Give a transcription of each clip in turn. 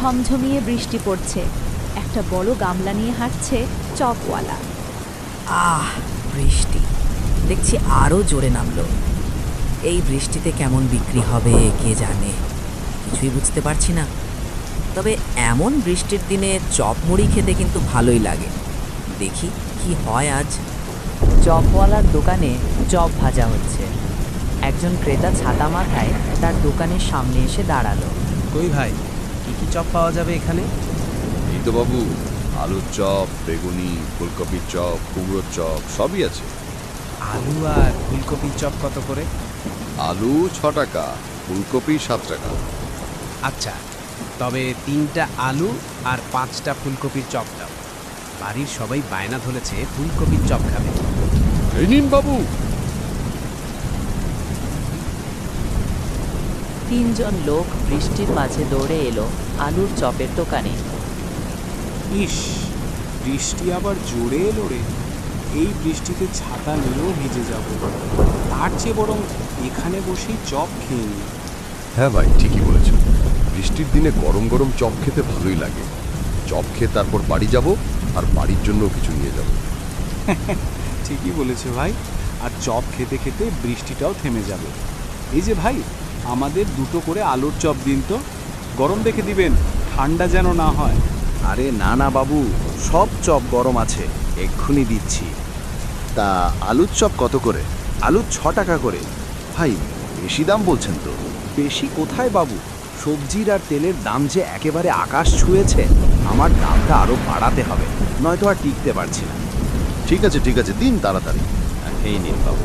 ঝমঝমিয়ে বৃষ্টি পড়ছে। একটা বড় গামলা নিয়ে হাঁটছে চপওয়ালা। আহ, বৃষ্টি দেখছি আরও জোরে নামলো। এই বৃষ্টিতে কেমন বিক্রি হবে কে জানে, কিছুই বুঝতে পারছি না। তবে এমন বৃষ্টির দিনে চপ মুড়ি খেতে কিন্তু ভালোই লাগে। দেখি কি হয় আজ। চপওয়ালার দোকানে চপ ভাজা হচ্ছে। একজন ক্রেতা ছাতা মাথায় তার দোকানের সামনে এসে দাঁড়ালো। কই ভাই, কি কি চপ পাওয়া যাবে এখানে? এই তো বাবু, আলুর চপ, বেগুনি, ফুলকপির চপ, কুমড়োর চপ সবই আছে। আলু আর ফুলকপির চপ কত করে? আলু 6 টাকা, ফুলকপি 7 টাকা। আচ্ছা, তবে 3টা আলু আর 5টা ফুলকপির চপ দাও। বাড়ির সবাই বায়না ধরেছে ফুলকপির চপ খাবে। এই নিন বাবু। 3জন লোক বৃষ্টির মাঝে দৌড়ে এলো আলুর চপের দোকানে। ইস, বৃষ্টি আবার জোরে এলো রে। এই বৃষ্টিতে ছাতা নিয়েও ভিজে যাব। তার চেয়ে বরং এখানে বসেই চপ খেয়ে নিই। হ্যাঁ ভাই, ঠিকই বলেছ। বৃষ্টির দিনে গরম গরম চপ খেতে ভালোই লাগে। চপ খেয়ে তারপর বাড়ি যাব, আর বাড়ির জন্য কিছু নিয়ে যাব। ঠিকই বলেছে ভাই। আর চপ খেতে খেতে বৃষ্টিটাও থেমে যাবে। এই যে ভাই, আমাদের 2টো করে আলুর চপ দিন তো। গরম দেখে দিবেন, ঠান্ডা যেন না হয়। আরে না না বাবু, সব চপ গরম আছে, এক্ষুনি দিচ্ছি। তা আলুর চপ কত করে? আলু 6 টাকা করে। ভাই, বেশি দাম বলছেন তো। বেশি কোথায় বাবু, সবজির আর তেলের দাম যে একেবারে আকাশ ছুঁয়েছে। আমার দামটা আরো বাড়াতে হবে, নয়তো আর টিকতে পারছি না। ঠিক আছে ঠিক আছে, দিন তাড়াতাড়ি। এই নিন বাবু।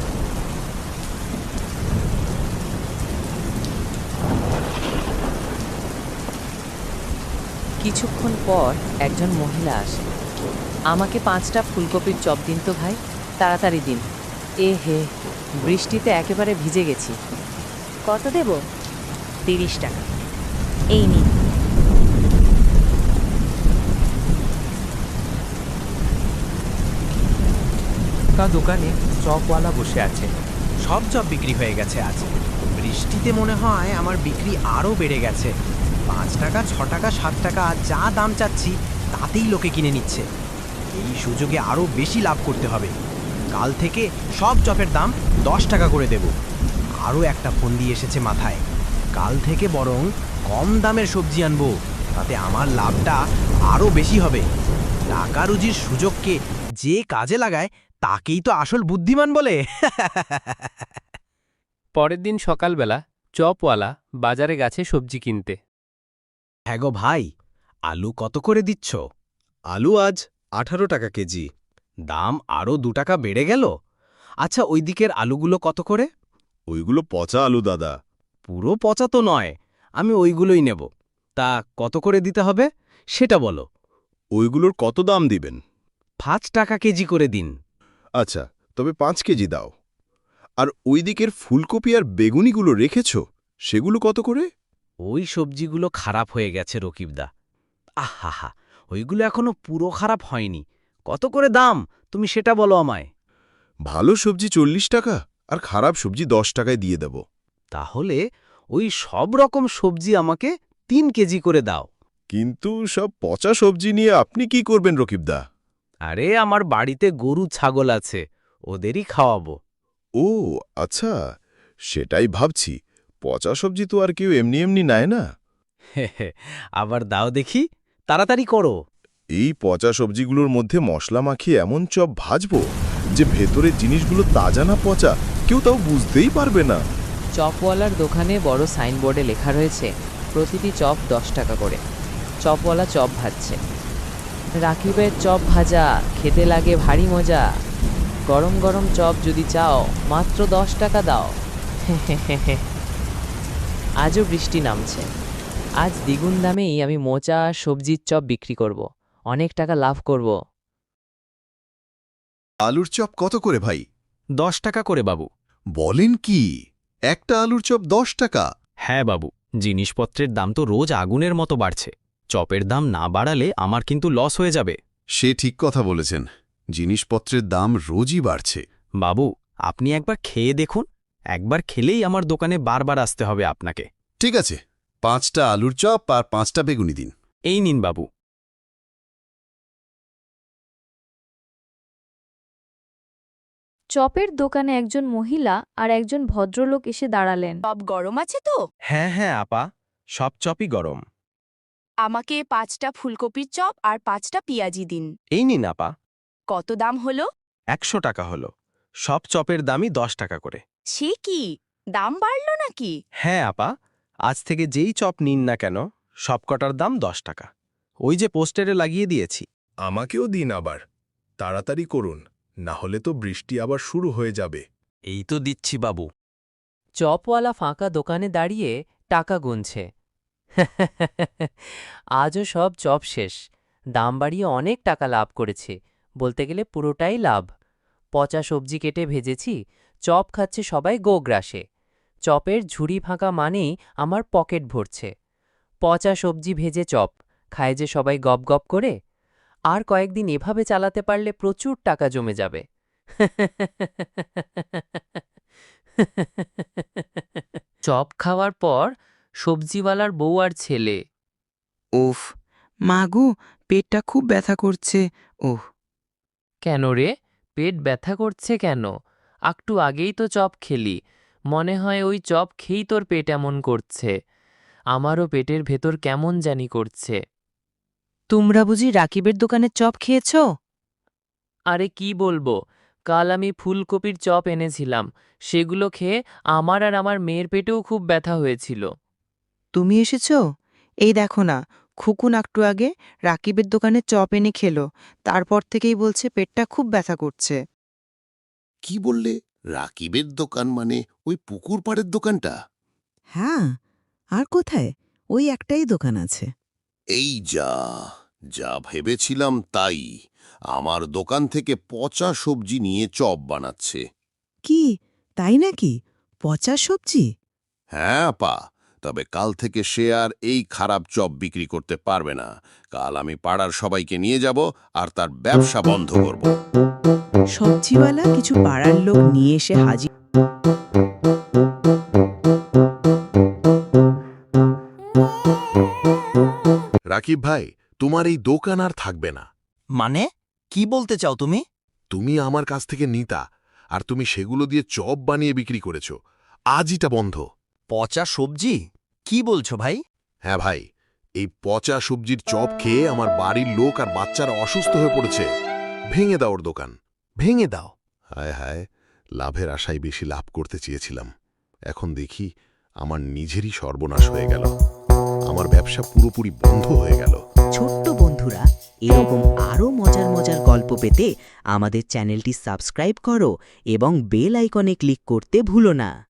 কিছুক্ষণ পর একজন মহিলা আসে। আমাকে 5টা ফুলকপির চপ দিন তো ভাই, তাড়াতাড়ি দিন। এ হে, বৃষ্টিতে একেবারে ভিজে গেছি। কত দেব? 30 টাকা। এই নিন। তা দোকানে চপওয়ালা বসে আছে। সব চপ বিক্রি হয়ে গেছে আজ। বৃষ্টিতে মনে হয় আমার বিক্রি আরও বেড়ে গেছে। 5 টাকা, 6 টাকা, 7 টাকা যা দাম চাচ্ছি তাতেই লোকে কিনে নিচ্ছে। এই সুযোগে আরও বেশি লাভ করতে হবে। কাল থেকে সব চপের দাম 10 টাকা করে দেব। আরও একটা ফন্দি এসেছে মাথায়। কাল থেকে বরং কম দামের সবজি আনবো, তাতে আমার লাভটা আরও বেশি হবে। টাকা রুজির সুযোগকে যে কাজে লাগায় তাকেই তো আসল বুদ্ধিমান বলে। পরের দিন সকালবেলা চপওয়ালা বাজারে গেছে সবজি কিনতে। হ্যাঁ গো ভাই, আলু কত করে দিচ্ছ? আলু আজ 18 টাকা কেজি। দাম আরও 2 টাকা বেড়ে গেল। আচ্ছা, ওই দিকের আলুগুলো কত করে? ওইগুলো পচা আলু দাদা। পুরো পচা তো নয়, আমি ওইগুলোই নেব। তা কত করে দিতে হবে সেটা বলো। ওইগুলোর কত দাম দিবেন? 5 টাকা কেজি করে দিন। আচ্ছা, তবে 5 কেজি দাও। আর ওই দিকের ফুলকপি আর বেগুনিগুলো রেখেছ, সেগুলো কত করে? ওই সবজিগুলো খারাপ হয়ে গেছে রকিবদা। আহা, ওইগুলো এখনো পুরো খারাপ হয়নি। কত করে দাম তুমি সেটা বলো আমায়। ভালো সবজি 40 টাকা, আর খারাপ সবজি 10 টাকায় দিয়ে দেব। তাহলে ওই সব রকম সবজি আমাকে 3 কেজি করে দাও। কিন্তু সব পচা সবজি নিয়ে আপনি কি করবেন রকিবদা? আরে, আমার বাড়িতে গরু ছাগল আছে, ওদেরই খাওয়াবো। ও আচ্ছা, সেটাই ভাবছি। পচা সবজি তো আর কেউ এমনি এমনি নেয় না। আবার দাও দেখি, তাড়াতাড়ি করো। এই পচা সবজিগুলোর মধ্যে মশলা মাখিয়ে এমন চপ ভাজবো যে ভেতরের জিনিসগুলো তাজা না পচা কেউ তাও বুঝতেই পারবে না। চপওয়ালার দোকানে বড় সাইনবোর্ডে লেখা রয়েছে প্রতিটি চপ 10 টাকা করে। চপওয়ালা চপ ভাজছে। রাকিবের চপ ভাজা খেতে লাগে ভারী মজা। গরম গরম চপ যদি চাও মাত্র 10 টাকা দাও। আজও বৃষ্টি নামছে। আজ দ্বিগুণ দামেই আমি মোচা আর সবজির চপ বিক্রি করব। অনেক টাকা লাভ করব। আলুর চপ কত করে ভাই? 10 টাকা করে বাবু। বলেন কি, একটা আলুর চপ 10 টাকা? হ্যাঁ বাবু, জিনিসপত্রের দাম তো রোজ আগুনের মতো বাড়ছে। চপের দাম না বাড়ালে আমার কিন্তু লস হয়ে যাবে। সে ঠিক কথা বলেছেন, জিনিসপত্রের দাম রোজই বাড়ছে। বাবু, আপনি একবার খেয়ে দেখুন। একবার খেলেই আমার দোকানে বারবার আসতে হবে আপনাকে। ঠিক আছে, 5টা আলুর চপ আর 5টা বেগুনি দিন। এই নিন বাবু। চপের দোকানে একজন মহিলা আর একজন ভদ্রলোক এসে দাঁড়ালেন। চপ গরম আছে তো? হ্যাঁ হ্যাঁ আপা, সব চপই গরম। আমাকে 5টা ফুলকপির চপ আর 5টা পেঁয়াজি দিন। এই নিন আপা। কত দাম হলো? 100 টাকা হলো। সব চপের দামই 10 টাকা করে। সে কি, দাম বাড়লো নাকি? হ্যাঁ আপা, আজ থেকে যেই চপ নিন না কেন সব কটার দাম 10 টাকা। ওই যে পোস্টারে লাগিয়ে দিয়েছি। আমাকেও দিন আবার, তাড়াতাড়ি করুন, না হলে তো বৃষ্টি আবার শুরু হয়ে যাবে। এই তো দিচ্ছি বাবু। চপওয়ালা ফাঁকা দোকানে দাঁড়িয়ে টাকা গুনছে। আজও সব চপ শেষ। দাম বাড়িয়ে অনেক টাকা লাভ করেছে, বলতে গেলে পুরোটাই লাভ। পচা সবজি কেটে ভেজেছি, চপ খাচ্ছে সবাই গোগ্রাসে। চপের ঝুড়ি ফাঁকা মানেই আমার পকেট ভরছে। পচা সবজি ভেজে চপ খায় যে সবাই গপ গপ করে। আর কয়েকদিন এভাবে চালাতে পারলে প্রচুর টাকা জমে যাবে। চপ খাওয়ার পর সবজিওয়ালার বউ আর ছেলে। উফ, মাগো, পেটটা খুব ব্যথা করছে। ওহ, কেন রে, পেট ব্যথা করছে কেন? একটু আগেই তো চপ খেলি, মনে হয় ওই চপ খেয়েই তোর পেট এমন করছে। আমারও পেটের ভেতর কেমন জানি করছে। তোমরা বুঝি রাকিবের দোকানে চপ খেয়েছ? আরে কি বলবো, কাল আমি ফুলকপির চপ এনেছিলাম, সেগুলো খেয়ে আমার আর আমার মেয়ের পেটেও খুব ব্যথা হয়েছিল। তুমি এসেছ? এই দেখো না, খুকুন একটু আগে রাকিবের দোকানে চপ এনে খেলো, তারপর থেকেই বলছে পেটটা খুব ব্যথা করছে। কি বললে? রাকিবের দোকান মানে ওই পুকুর পাড়ের দোকানটা? হ্যাঁ, আর কোথায়? ওই একটাই দোকান আছে। এই যা, যা ভেবেছিলাম তাই। আমার দোকান থেকে পচা সবজি নিয়ে চপ বানাচ্ছে। কি, তাই নাকি? পচা সবজি? হ্যাঁ আপা, তবে কাল থেকে সে আর এই খারাপ চপ বিক্রি করতে পারবে না। কাল আমি পাড়ার সবাইকে নিয়ে যাব আর তার ব্যবসা বন্ধ করব। সবজিওয়ালা কিছু পাড়ার লোক নিয়ে এসে হাজির। রাকিব ভাই, তোমার এই দোকান আর থাকবে না। মানে কি বলতে চাও তুমি? তুমি আমার কাছ থেকে নিতা, আর তুমি সেগুলো দিয়ে চপ বানিয়ে বিক্রি করেছ। আজ এটা বন্ধ। পচা সবজি? কি বলছো ভাই? হ্যাঁ ভাই, এই পচা সবজির চপ খেয়ে আমার বাড়ির লোক আর বাচ্চারা অসুস্থ হয়ে পড়েছে। ভেঙে দাও ওর দোকান, ভেঙে দাও। হায় হায়, লাভের আশায় বেশি লাভ করতে চেয়েছিলাম। এখন দেখি আমার নিজেরই সর্বনাশ হয়ে গেল। আমার ব্যবসা পুরোপুরি বন্ধ হয়ে গেল। ছোট্ট বন্ধুরা, এরকম আরও মজার মজার গল্প পেতে আমাদের চ্যানেলটি সাবস্ক্রাইব করো এবং বেল আইকনে ক্লিক করতে ভুলো না।